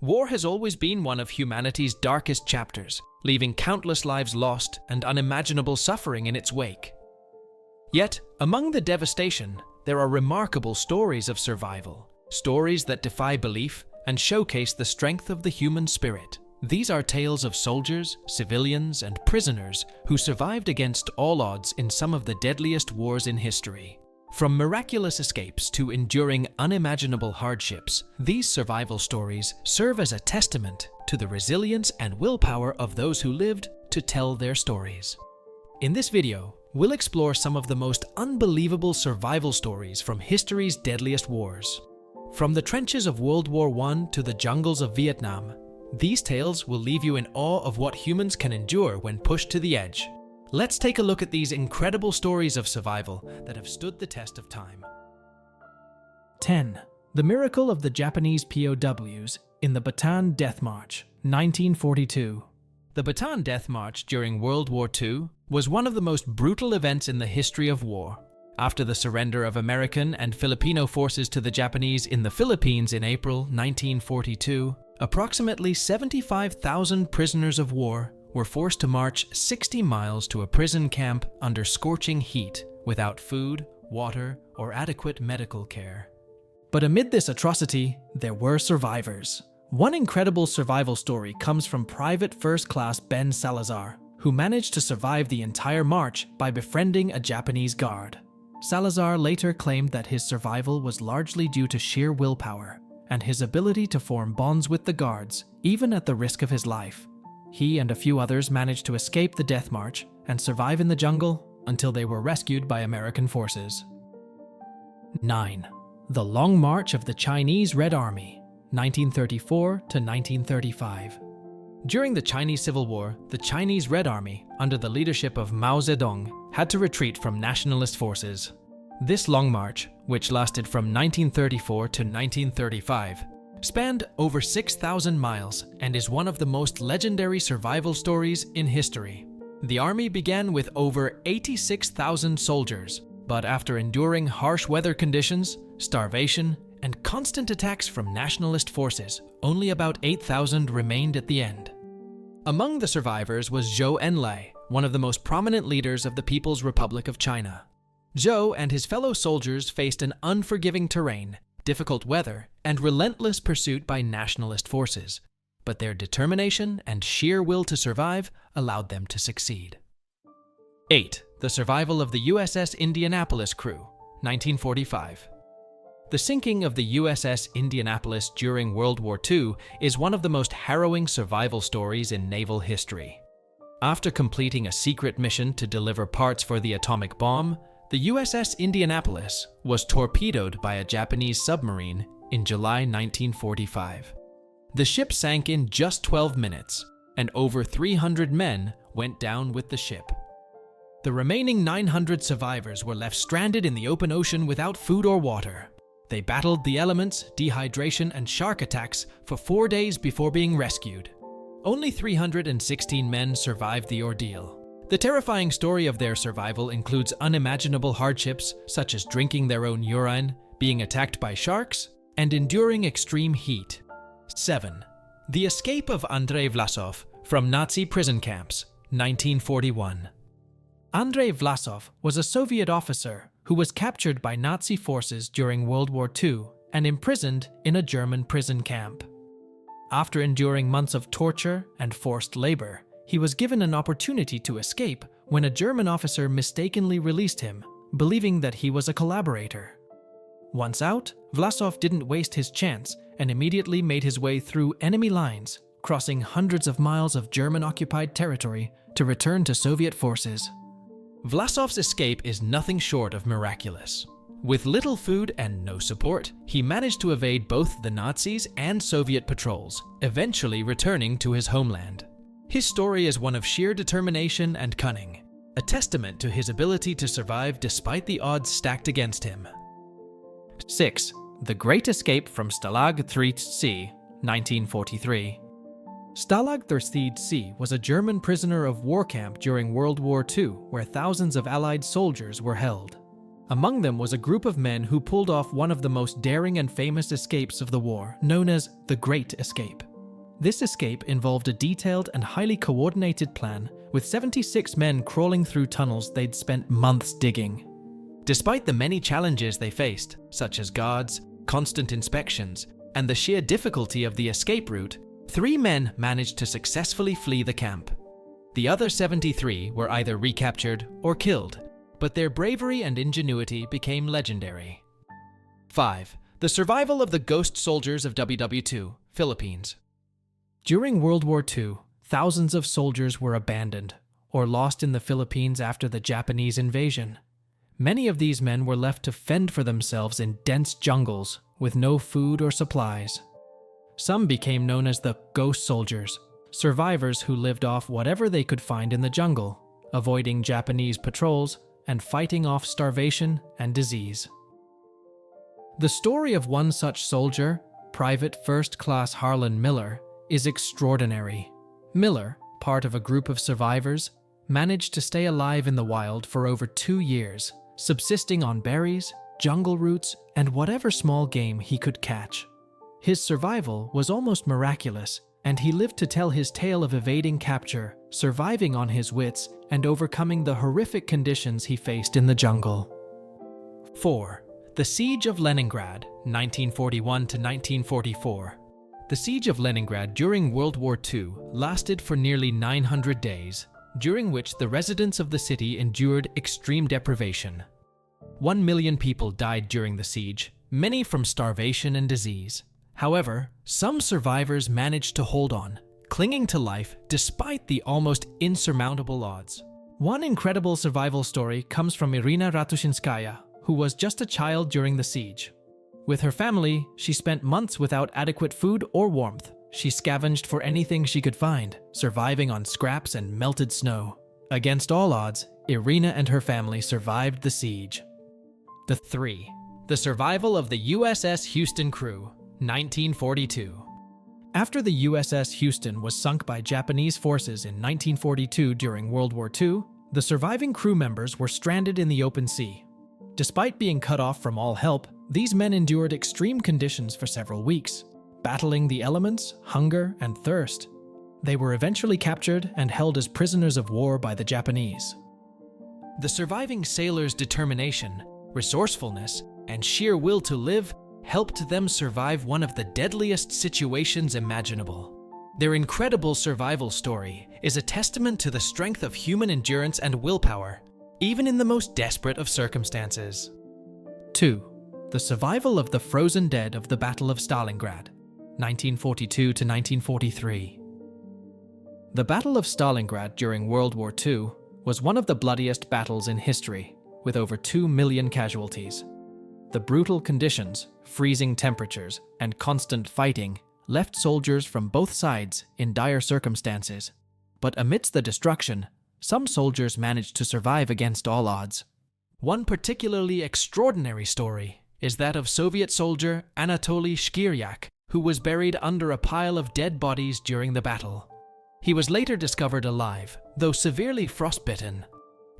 War has always been one of humanity's darkest chapters, leaving countless lives lost and unimaginable suffering in its wake. Yet, among the devastation, there are remarkable stories of survival, stories that defy belief and showcase the strength of the human spirit. These are tales of soldiers, civilians, and prisoners who survived against all odds in some of the deadliest wars in history. From miraculous escapes to enduring unimaginable hardships, these survival stories serve as a testament to the resilience and willpower of those who lived to tell their stories. In this video, we'll explore some of the most unbelievable survival stories from history's deadliest wars. From the trenches of World War I to the jungles of Vietnam, these tales will leave you in awe of what humans can endure when pushed to the edge. Let's take a look at these incredible stories of survival that have stood the test of time. 10. The miracle of the Japanese POWs in the Bataan Death March, 1942. The Bataan Death March during World War II was one of the most brutal events in the history of war. After the surrender of American and Filipino forces to the Japanese in the Philippines in April 1942, approximately 75,000 prisoners of war were forced to march 60 miles to a prison camp under scorching heat without food, water, or adequate medical care. But amid this atrocity, there were survivors. One incredible survival story comes from Private First Class Ben Salazar, who managed to survive the entire march by befriending a Japanese guard. Salazar later claimed that his survival was largely due to sheer willpower and his ability to form bonds with the guards, even at the risk of his life. He and a few others managed to escape the death march and survive in the jungle until they were rescued by American forces. 9. The Long March of the Chinese Red Army, 1934 to 1935. During the Chinese Civil War, the Chinese Red Army, under the leadership of Mao Zedong, had to retreat from nationalist forces. This Long March, which lasted from 1934 to 1935, spanned over 6,000 miles and is one of the most legendary survival stories in history. The army began with over 86,000 soldiers, but after enduring harsh weather conditions, starvation, and constant attacks from nationalist forces, only about 8,000 remained at the end. Among the survivors was Zhou Enlai, one of the most prominent leaders of the People's Republic of China. Zhou and his fellow soldiers faced an unforgiving terrain, difficult weather, and relentless pursuit by nationalist forces, but their determination and sheer will to survive allowed them to succeed. 8. The survival of the USS Indianapolis crew, 1945. The sinking of the USS Indianapolis during World War II is one of the most harrowing survival stories in naval history. After completing a secret mission to deliver parts for the atomic bomb, the USS Indianapolis was torpedoed by a Japanese submarine in July 1945. The ship sank in just 12 minutes, and over 300 men went down with the ship. The remaining 900 survivors were left stranded in the open ocean without food or water. They battled the elements, dehydration, and shark attacks for 4 days before being rescued. Only 316 men survived the ordeal. The terrifying story of their survival includes unimaginable hardships such as drinking their own urine, being attacked by sharks, and enduring extreme heat. 7. The escape of Andrei Vlasov from Nazi prison camps, 1941. Andrei Vlasov was a Soviet officer who was captured by Nazi forces during World War II and imprisoned in a German prison camp. After enduring months of torture and forced labor, he was given an opportunity to escape when a German officer mistakenly released him, believing that he was a collaborator. Once out, Vlasov didn't waste his chance and immediately made his way through enemy lines, crossing hundreds of miles of German-occupied territory to return to Soviet forces. Vlasov's escape is nothing short of miraculous. With little food and no support, he managed to evade both the Nazis and Soviet patrols, eventually returning to his homeland. His story is one of sheer determination and cunning, a testament to his ability to survive despite the odds stacked against him. 6. The Great Escape from Stalag 3C, 1943. Stalag 3C was a German prisoner of war camp during World War II where thousands of Allied soldiers were held. Among them was a group of men who pulled off one of the most daring and famous escapes of the war, known as the Great Escape. This escape involved a detailed and highly coordinated plan, with 76 men crawling through tunnels they'd spent months digging. Despite the many challenges they faced, such as guards, constant inspections, and the sheer difficulty of the escape route, 3 men managed to successfully flee the camp. The other 73 were either recaptured or killed, but their bravery and ingenuity became legendary. 5. The survival of the ghost soldiers of WW2, Philippines. During World War II, thousands of soldiers were abandoned or lost in the Philippines after the Japanese invasion. Many of these men were left to fend for themselves in dense jungles with no food or supplies. Some became known as the ghost soldiers, survivors who lived off whatever they could find in the jungle, avoiding Japanese patrols and fighting off starvation and disease. The story of one such soldier, Private First Class Harlan Miller, is extraordinary. Miller, part of a group of survivors, managed to stay alive in the wild for over 2 years, subsisting on berries, jungle roots, and whatever small game he could catch. His survival was almost miraculous, and he lived to tell his tale of evading capture, surviving on his wits, and overcoming the horrific conditions he faced in the jungle. 4. The Siege of Leningrad, 1941 to 1944. The Siege of Leningrad during World War II lasted for nearly 900 days, during which the residents of the city endured extreme deprivation. 1 million people died during the siege, many from starvation and disease. However, some survivors managed to hold on, clinging to life despite the almost insurmountable odds. One incredible survival story comes from Irina Ratushinskaya, who was just a child during the siege. With her family, she spent months without adequate food or warmth. She scavenged for anything she could find, surviving on scraps and melted snow. Against all odds, Irina and her family survived the siege. 3. The survival of the USS Houston crew, 1942. After the USS Houston was sunk by Japanese forces in 1942 during World War II, the surviving crew members were stranded in the open sea. Despite being cut off from all help, these men endured extreme conditions for several weeks, battling the elements, hunger, and thirst. They were eventually captured and held as prisoners of war by the Japanese. The surviving sailors' determination, resourcefulness, and sheer will to live helped them survive one of the deadliest situations imaginable. Their incredible survival story is a testament to the strength of human endurance and willpower, even in the most desperate of circumstances. 2. The survival of the frozen dead of the Battle of Stalingrad, 1942 to 1943. The Battle of Stalingrad during World War II was one of the bloodiest battles in history, with over 2 million casualties. The brutal conditions, freezing temperatures, and constant fighting left soldiers from both sides in dire circumstances. But amidst the destruction, some soldiers managed to survive against all odds. One particularly extraordinary story is that of Soviet soldier Anatoly Shkiryak, who was buried under a pile of dead bodies during the battle. He was later discovered alive, though severely frostbitten.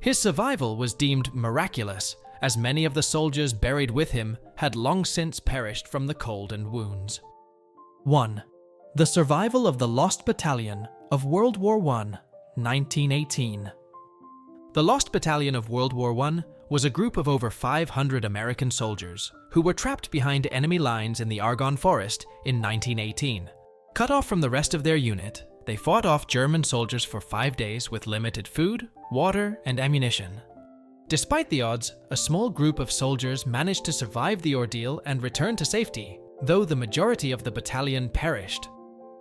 His survival was deemed miraculous, as many of the soldiers buried with him had long since perished from the cold and wounds. 1. The survival of the Lost Battalion of World War I, 1918. The Lost Battalion of World War I was a group of over 500 American soldiers who were trapped behind enemy lines in the Argonne Forest in 1918. Cut off from the rest of their unit, they fought off German soldiers for 5 days with limited food, water, and ammunition. Despite the odds, a small group of soldiers managed to survive the ordeal and return to safety, though the majority of the battalion perished.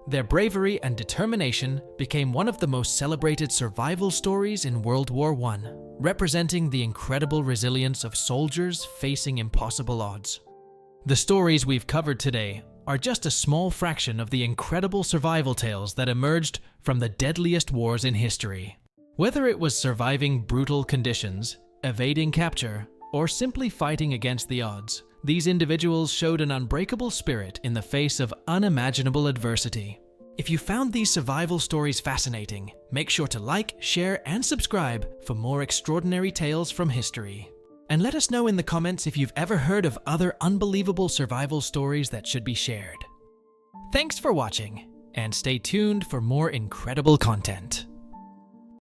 Their bravery and determination became one of the most celebrated survival stories in World War I, representing the incredible resilience of soldiers facing impossible odds. The stories we've covered today are just a small fraction of the incredible survival tales that emerged from the deadliest wars in history. Whether it was surviving brutal conditions, evading capture, or simply fighting against the odds, these individuals showed an unbreakable spirit in the face of unimaginable adversity. If you found these survival stories fascinating, make sure to like, share, and subscribe for more extraordinary tales from history. And let us know in the comments if you've ever heard of other unbelievable survival stories that should be shared. Thanks for watching. and stay tuned for more incredible content.